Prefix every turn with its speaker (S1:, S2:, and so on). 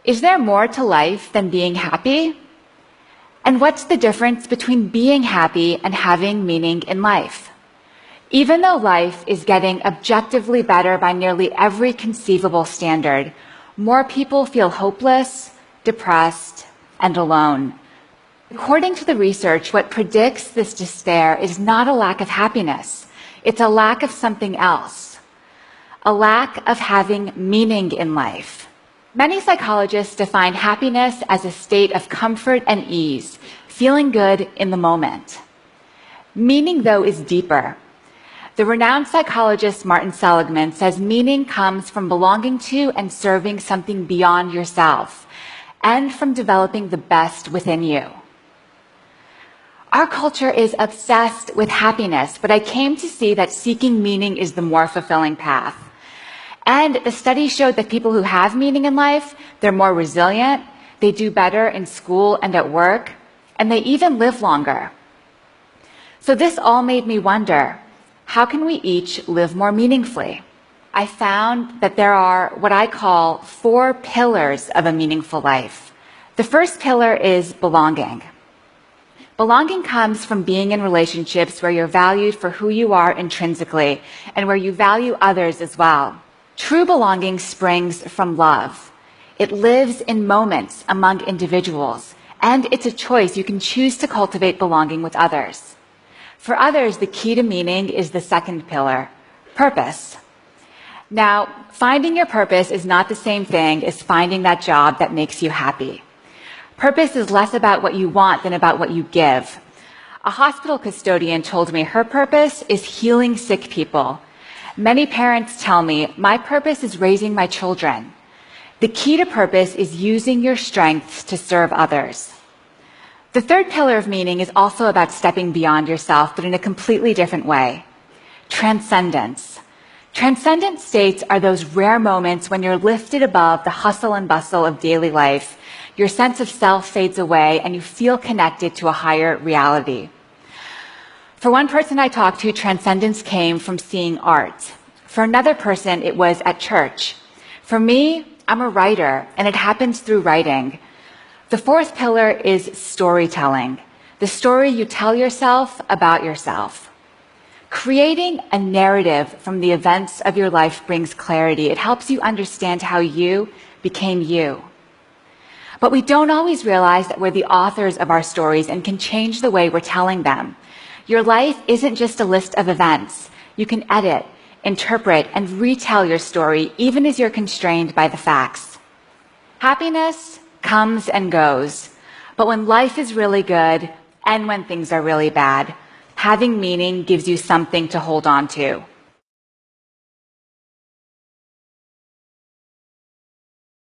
S1: Is there more to life than being happy? And what's the difference between being happy and having meaning in life? Even though life is getting objectively better by nearly every conceivable standard, more people feel hopeless, depressed, and alone. According to the research, what predicts this despair is not a lack of happiness. It's a lack of something else. A lack of having meaning in life. Many psychologists define happiness as a state of comfort and ease, feeling good in the moment. Meaning, though, is deeper. The renowned psychologist Martin Seligman says meaning comes from belonging to and serving something beyond yourself, and from developing the best within you. Our culture is obsessed with happiness, but I came to see that seeking meaning is the more fulfilling path. And the study showed that people who have meaning in life, they're more resilient, they do better in school and at work, and they even live longer. So this all made me wonder, how can we each live more meaningfully? I found that there are what I call 4 pillars of a meaningful life. The first pillar is belonging. Belonging comes from being in relationships where you're valued for who you are intrinsically and where you value others as well. True belonging springs from love. It lives in moments among individuals, and it's a choice. You can choose to cultivate belonging with others. For others, the key to meaning is the second pillar, purpose. Now, finding your purpose is not the same thing as finding that job that makes you happy. Purpose is less about what you want than about what you give. A hospital custodian told me her purpose is healing sick people. Many parents tell me, my purpose is raising my children. The key to purpose is using your strengths to serve others. The third pillar of meaning is also about stepping beyond yourself, but in a completely different way. Transcendence. Transcendent states are those rare moments when you're lifted above the hustle and bustle of daily life. Your sense of self fades away and you feel connected to a higher reality. For one person I talked to, transcendence came from seeing art. For another person, it was at church. For me, I'm a writer, and it happens through writing. The fourth pillar is storytelling, the story you tell yourself about yourself. Creating a narrative from the events of your life brings clarity. It helps you understand how you became you. But we don't always realize that we're the authors of our stories and can change the way we're telling them. Your life isn't just a list of events. You can edit, interpret, and retell your story even as you're constrained by the facts. Happiness comes and goes, but when life is really good and when things are really bad, having meaning gives you something to hold on to.